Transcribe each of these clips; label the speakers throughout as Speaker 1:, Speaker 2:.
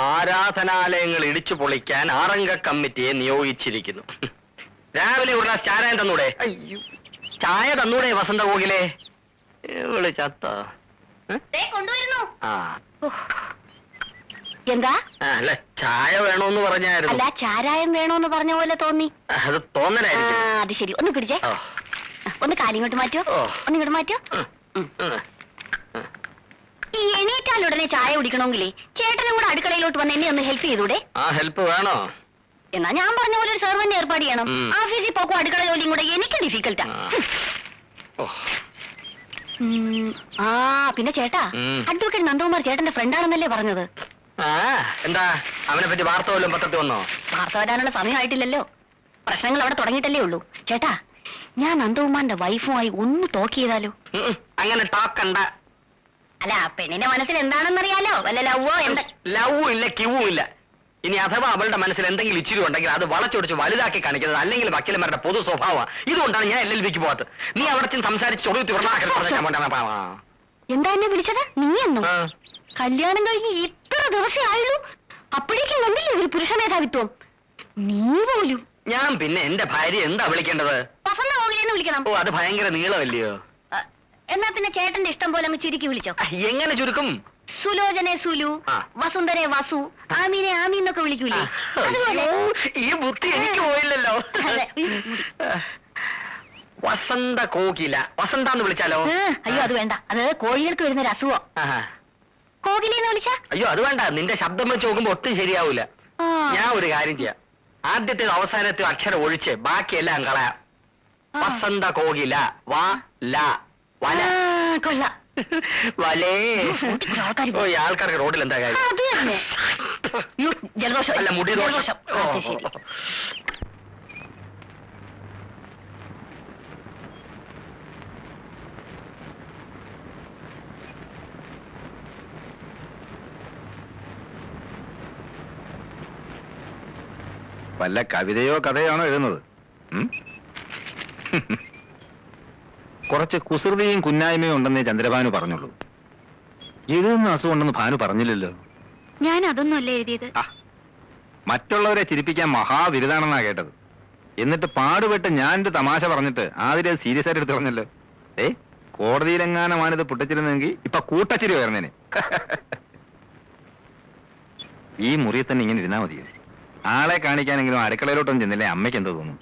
Speaker 1: ആരാധനാലയങ്ങൾ ഇടിച്ചു പൊളിക്കാൻ 6 കമ്മിറ്റിയെ നിയോഗിച്ചിരിക്കുന്നു. രാവിലെ ഒരു ഗ്ലാസ് ചായ തന്നൂടെ? അയ്യോ, ചായ തന്നൂടെ വസന്ത കോകിലേ? വിളിച്ചത്ത
Speaker 2: എന്താ?
Speaker 1: അല്ല, ചായ വേണോന്ന് പറഞ്ഞായിരുന്നു.
Speaker 2: അല്ല, ചാരായം വേണോന്ന് പറഞ്ഞ പോലെ തോന്നി.
Speaker 1: അത് തോന്നലായിരിക്കും.
Speaker 2: അത് ശരി, ഒന്ന് പിടിച്ചേ. ഒന്ന് കാലിങ്ങോട്ട് മാറ്റോ, ഒന്ന് ഇങ്ങോട്ട് മാറ്റോ. ഈ എണീറ്റാലുടനെ ചായ കുടിക്കണമെങ്കിലേ ചേട്ടനും കൂടെ അടുക്കളയിലോട്ട് വന്ന് എന്നെ ഒന്ന് ഹെൽപ്പ് ചെയ്തൂടെ?
Speaker 1: ആ ഹെൽപ്പ് വേണോ?
Speaker 2: എന്നാ ഞാൻ പറഞ്ഞ പോലെ ഒരു സെർവന്റ് ഏർപ്പാട് ചെയ്യണം. ഓഫീസിൽ പോക്കും അടുക്കള ജോലിയും കൂടെ എനിക്ക് ഡിഫിക്കൽട്ടാ. പിന്നെ ചേട്ടാ, അഡ്വക്കേറ്റ് നന്ദകുമാർ ചേട്ടന്റെ ഫ്രണ്ടാണെന്നല്ലേ പറഞ്ഞത്?
Speaker 1: എന്താ അവനെ പറ്റി വാർത്ത വല്ലതും പത്രത്തിൽ വന്നോ?
Speaker 2: വാർത്ത വരാനുള്ള സമയമായിട്ടില്ലല്ലോ. പ്രശ്നങ്ങൾ അവിടെ തുടങ്ങിയിട്ടല്ലേ ഉള്ളൂ. ചേട്ടാ, ഞാൻ നന്ദകുമാറിന്റെ വൈഫുമായി ഒന്ന് ടോക്ക് ചെയ്താലോ?
Speaker 1: അങ്ങനെ ടോക്കണ്ട.
Speaker 2: അല്ല, പെണ്ണിന്റെ മനസ്സിൽ എന്താണെന്നറിയാലോ? വല്ല ലവ്വോ എന്താ?
Speaker 1: ലവ്വും ഇല്ല, കിവും ഇല്ല. ഇനി അഥവാ അവളുടെ മനസ്സിൽ എന്തെങ്കിലും ഇച്ചിരി ഉണ്ടെങ്കിൽ അത് വളച്ചൊടിച്ച് വലുതാക്കി കാണിക്കുന്നത് അല്ലെങ്കിൽ വക്കീലന്മാരുടെ പൊതു സ്വഭാവം. ഇതുകൊണ്ടാണ് ഞാൻ LLBക്ക് പോകാത്തത്. നീ അവിടെ സംസാരിച്ച്
Speaker 2: എന്താ എന്നെ വിളിച്ചത്? നീ എന്നോ? കല്യാണം കഴിഞ്ഞ് ഇത്ര ദിവസം ആയുള്ളൂ, അപ്പോഴേക്കും കണ്ടില്ലേ ഒരു പുരുഷ മേധാവിത്വം? നീ പോലും.
Speaker 1: ഞാൻ പിന്നെ എന്റെ ഭാര്യ എന്താ വിളിക്കേണ്ടത്?
Speaker 2: വസന്ത കോകിലെന്ന് വിളിക്കണം.
Speaker 1: ഓ, അത് ഭയങ്കര നീളമല്ലയോ?
Speaker 2: എന്നാ പിന്നെ ചേട്ടന്റെ ഇഷ്ടം പോലെ അങ്ങ് ചുരുക്കി വിളിച്ചോ.
Speaker 1: എങ്ങനെ ചുരുക്കും?
Speaker 2: സുലോചനെ സുലു, വസുന്ധരെ വസു, ആമീനെ ആമി എന്നൊക്കെ വിളിക്കൂലേ? അതുപോലെ.
Speaker 1: ഈ ബുദ്ധി എനിക്ക് പോയില്ലല്ലോ. വസന്ത കോകില, വസന്ത എന്ന് വിളിച്ചാലോ?
Speaker 2: അയ്യോ, അത് വേണ്ട. അത് കോഴികൾക്ക് വരുന്നൊരു അസുഖം. കോകിലെന്ന് വിളിച്ചാ?
Speaker 1: അയ്യോ, അത് വേണ്ട. നിന്റെ ശബ്ദം വെച്ച് നോക്കുമ്പോ ഒട്ടും ശരിയാവൂല. ഞാൻ ഒരു കാര്യം ചെയ്യാം. ആദ്യത്തെ അവസാനത്തെ അക്ഷരം ഒഴിച്ച് ബാക്കിയെല്ലാം കളയാം. വസന്ത കോകില, വാ ല വല.
Speaker 2: കൊള്ള
Speaker 1: വലേ. ആൾക്കാർക്ക് റോഡിൽ എന്താ കാര്യം?
Speaker 2: ജലദോഷം
Speaker 1: അല്ല, മുടി ദോഷം.
Speaker 3: വല്ല കവിതയോ കഥയാണോ എഴുതുന്നത്? കുറച്ച് കുസൃതിയും കുന്നായ്മയും ഉണ്ടെന്നേ ചന്ദ്രഭാനു പറഞ്ഞുള്ളൂ. എഴുതുന്ന അസുഖമുണ്ടെന്ന് ഭാനു പറഞ്ഞില്ലല്ലോ.
Speaker 2: ഞാൻ അതൊന്നും അല്ല എഴുതിയത്.
Speaker 3: മറ്റുള്ളവരെ ചിരിപ്പിക്കാൻ മഹാവിരുദാണെന്നാ കേട്ടത്. എന്നിട്ട് പാടുപെട്ട് ഞാനൊരു തമാശ പറഞ്ഞിട്ട് ആദ്യം സീരിയസ് ആയിട്ട് എടുത്ത് പറഞ്ഞല്ലോ. കോടതിയിലെങ്ങാനമാണിത് പൊട്ടിച്ചിരുന്നെങ്കിൽ ഇപ്പൊ കൂട്ടച്ചിരി ഉയർന്നേനെ. ഈ മുറിയിൽ തന്നെ ഇങ്ങനെ ഇരുന്നാ മതിയോ? ആളെ കാണിക്കാനെങ്കിലും അടുക്കളയിലോട്ടൊന്നും ചെന്നില്ലേ അമ്മയ്ക്ക് എന്തോ തോന്നും?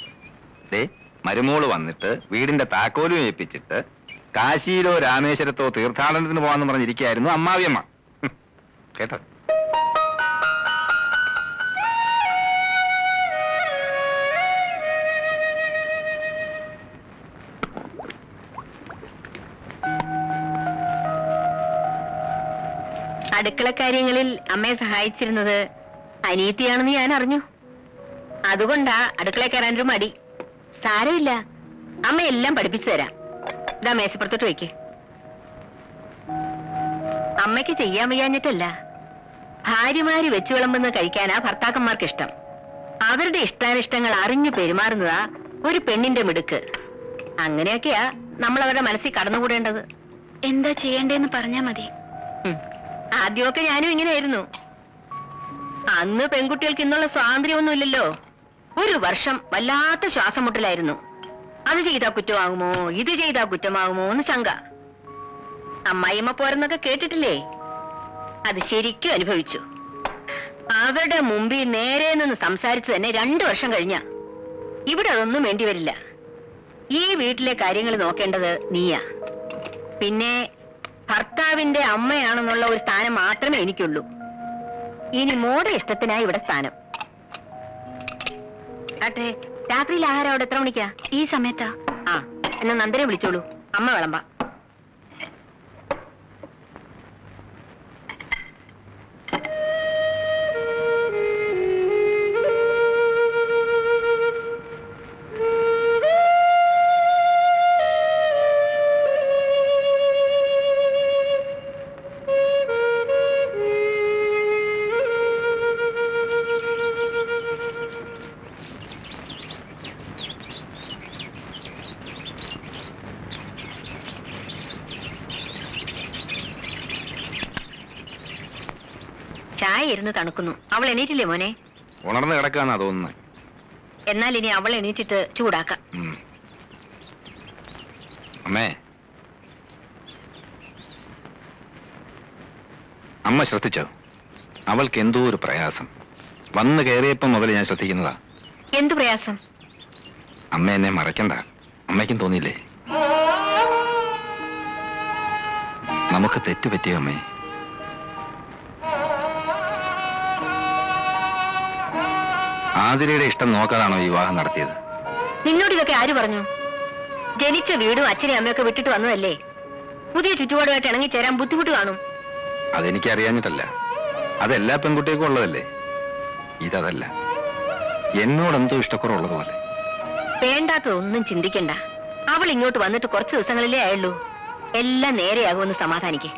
Speaker 3: മരുമോള് വന്നിട്ട് വീടിന്റെ താക്കോലും ഏൽപ്പിച്ചിട്ട് കാശിയിലോ രാമേശ്വരത്തോ തീർത്ഥാടനത്തിന് പോവാന്ന് പറഞ്ഞിരിക്കുകയായിരുന്നു അമ്മാവിയമ്മ. കേട്ടോ?
Speaker 2: അടുക്കള കാര്യങ്ങളിൽ അമ്മയെ സഹായിച്ചിരുന്നത് അനിയത്തിയാണെന്ന് ഞാൻ അറിഞ്ഞു. അതുകൊണ്ടാ അടുക്കള കയറാനൊരു മടി. സാരമില്ല, അമ്മ എല്ലാം പഠിപ്പിച്ചു തരാം. ഇതാ മേശപ്പുറത്തോട്ട് വയ്ക്ക്. അമ്മയ്ക്ക് ചെയ്യാൻ വയ്യാഞ്ഞിട്ടല്ല, ഭാര്യമാര് വെച്ചു വിളമ്പുന്നത് കഴിക്കാനാ ഭർത്താക്കന്മാർക്ക് ഇഷ്ടം. അവരുടെ ഇഷ്ടാനിഷ്ടങ്ങൾ അറിഞ്ഞു പെരുമാറുന്നതാ ഒരു പെണ്ണിന്റെ മിടുക്ക്. അങ്ങനെയൊക്കെയാ നമ്മൾ അവരുടെ മനസ്സിൽ കടന്നുകൂടേണ്ടത്. എന്താ ചെയ്യേണ്ടതെന്ന് പറഞ്ഞാ മതി. ആദ്യമൊക്കെ ഞാനും ഇങ്ങനെയായിരുന്നു. അന്ന് പെൺകുട്ടികൾക്ക് ഇന്നുള്ള സ്വാതന്ത്ര്യമൊന്നുമില്ലല്ലോ. ഒരു വർഷം വല്ലാത്ത ശ്വാസം മുട്ടലായിരുന്നു. അത് ചെയ്താ കുറ്റമാകുമോ, ഇത് ചെയ്താ കുറ്റമാകുമോ എന്ന് ശങ്ക. അമ്മായിമ്മ പോരെന്നൊക്കെ കേട്ടിട്ടില്ലേ? അത് ശരിക്കും അനുഭവിച്ചു. അവരുടെ മുമ്പിൽ നേരെ നിന്ന് സംസാരിച്ചു തന്നെ 2 വർഷം കഴിഞ്ഞ. ഇവിടെ അതൊന്നും വേണ്ടി വരില്ല. ഈ വീട്ടിലെ കാര്യങ്ങൾ നോക്കേണ്ടത് നീയാ. പിന്നെ ഭർത്താവിന്റെ അമ്മയാണെന്നുള്ള ഒരു സ്ഥാനം മാത്രമേ എനിക്കുള്ളൂ. ഇനി മോടെ ഇഷ്ടത്തിനായി ഇവിടെ സ്ഥാനം. ആട്ടെ, രാത്രിയിൽ ആഹാരം അവിടെ എത്ര മണിക്കാ? ഈ സമയത്താ. എന്നാ നന്ദനെ വിളിച്ചോളൂ, അമ്മ വിളമ്പാ. ഇരുന്ന് തണുക്കുന്നു. അവൾ എണീറ്റില്ലേ മോനെ?
Speaker 3: ഉണർന്ന് കിടക്കാന്നാ തോന്നുന്നത്.
Speaker 2: എന്നാൽ ഇനി അവൾ എണീറ്റിട്ട് ചൂടാക്കാം.
Speaker 3: അമ്മേ, അമ്മ ശ്രദ്ധിച്ചോ? അവൾക്ക് എന്തോ ഒരു പ്രയാസം. വന്ന് കയറിയപ്പം മുതൽ ഞാൻ ശ്രദ്ധിക്കുന്നതാ.
Speaker 2: എന്തു പ്രയാസം?
Speaker 3: അമ്മ എന്നെ മറക്കണ്ട. അമ്മയ്ക്കും തോന്നിയില്ലേ? നമുക്ക് തെറ്റുപറ്റിയോ അമ്മേ? ആതിരയുടെ ഇഷ്ടം നോക്കാതാണോ വിവാഹം നടത്തിയത്?
Speaker 2: നിന്നോട് ഇതൊക്കെ ആര് പറഞ്ഞു? ജനിച്ച വീടും അച്ഛനെയും അമ്മയൊക്കെ വിട്ടിട്ട് വന്നതല്ലേ. പുതിയ ചുറ്റുപാടുമായിട്ട് ഇണങ്ങിച്ചേരാൻ ബുദ്ധിമുട്ട് കാണും.
Speaker 3: അതെനിക്ക് അറിയാഞ്ഞിട്ടല്ല. അതെല്ലാ പെൺകുട്ടികൾക്കും ഉള്ളതല്ലേ. ഇതല്ല, എന്നോടെന്തോ ഇഷ്ടക്കുറവുള്ളതുപോലെ.
Speaker 2: വേണ്ടാത്തതൊന്നും ചിന്തിക്കണ്ട. അവൾ ഇങ്ങോട്ട് വന്നിട്ട് കുറച്ച് ദിവസങ്ങളിലേ ആയുള്ളൂ. എല്ലാം നേരെയാകുമെന്ന് സമാധാനിക്കേ.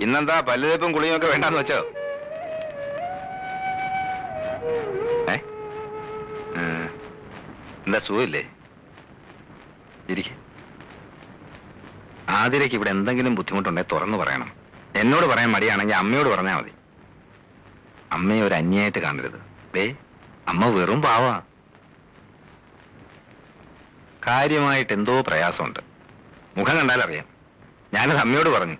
Speaker 3: ഇന്നെന്താ പല്ലുതേപ്പും കുളിയും ഒക്കെ വേണ്ടാന്ന് വെച്ചോ? എന്താ സുഖമില്ലേ? ഇരിക്കെ. ആതിരയ്ക്ക് ഇവിടെ എന്തെങ്കിലും ബുദ്ധിമുട്ടുണ്ടെങ്കിൽ തുറന്നു പറയണം. എന്നോട് പറയാൻ മടിയാണെങ്കിൽ അമ്മയോട് പറഞ്ഞാൽ മതി. അമ്മയെ ഒരു അന്യായിട്ട് കാണരുത്. അമ്മ വെറും പാവാ. കാര്യമായിട്ട് എന്തോ പ്രയാസമുണ്ട്. മുഖം കണ്ടാലറിയാം. ഞാനത് അമ്മയോട് പറഞ്ഞു.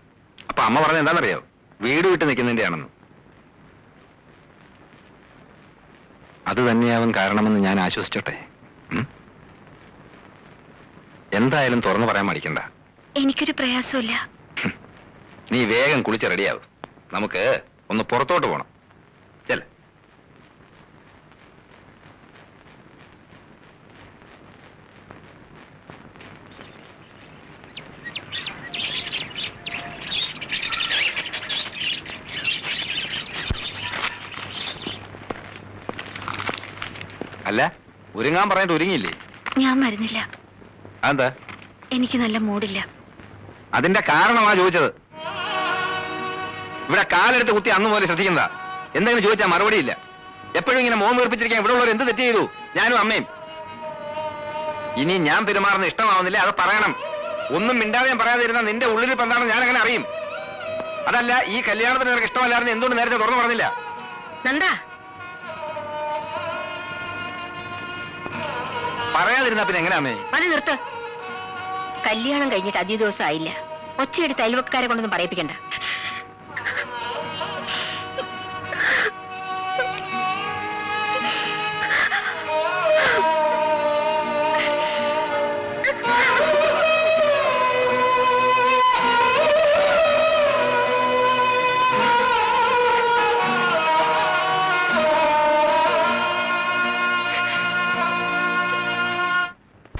Speaker 3: അപ്പൊ അമ്മ പറഞ്ഞ എന്താണെന്നറിയാവോ? വീട് വിട്ട് നിൽക്കുന്നതിന്റെ ആണെന്ന്. അത് തന്നെയാവും കാരണമെന്ന് ഞാൻ ആശ്വസിച്ചോട്ടെ. എന്തായാലും തുറന്നു പറയാൻ മടിക്കണ്ട.
Speaker 2: എനിക്കൊരു പ്രയാസമില്ല.
Speaker 3: നീ വേഗം കുളിച്ച് റെഡിയാവും. നമുക്ക് ഒന്ന് പുറത്തോട്ട് പോണം. ചെല്ല. അല്ല, ഒരുങ്ങാൻ പറഞ്ഞിട്ട് ഒരുങ്ങിയില്ലേ?
Speaker 2: ഞാൻ മരുന്നില്ല.
Speaker 3: അതെന്താ?
Speaker 2: എനിക്ക് നല്ല മൂടില്ല.
Speaker 3: അതിന്റെ കാരണമാ ചോദിച്ചത്. ഇവിടെ കാലെടുത്ത് കുത്തി അന്ന് പോലെ ശ്രദ്ധിക്കുന്നതാ. എന്തെങ്കിലും ചോദിച്ചാൽ മറുപടിയില്ല. എപ്പോഴും ഇങ്ങനെ മോൻ വീർപ്പിച്ചിരിക്കാൻ ഇവിടെ ഉള്ളവർ എന്ത് തെറ്റ് ചെയ്തു? ഞാനും അമ്മയും. ഇനി ഞാൻ പെരുമാറുന്ന ഇഷ്ടമാവുന്നില്ല, അത് പറയണം. ഒന്നും മിണ്ടാതെയും പറയാതെ ഇരുന്ന നിന്റെ ഉള്ളിൽ ഇപ്പം എന്താണെന്ന് ഞാൻ അങ്ങനെ അറിയും. അതല്ല, ഈ കല്യാണത്തിന് നിനക്ക് ഇഷ്ടമല്ലായിരുന്നു എന്തുകൊണ്ട് നേരത്തെ തുറന്നു പറഞ്ഞില്ല?
Speaker 2: നന്ദ,
Speaker 3: പറയാതിരുന്ന പിന്നെ എങ്ങനെയാ അമ്മേ?
Speaker 2: അത് നിർത്ത്. കല്യാണം കഴിഞ്ഞിട്ട് അധിക ദിവസം ആയില്ല. ഒച്ചയെടുത്ത് അയൽവക്കാരെ കൊണ്ടൊന്നും പറയിപ്പിക്കണ്ട.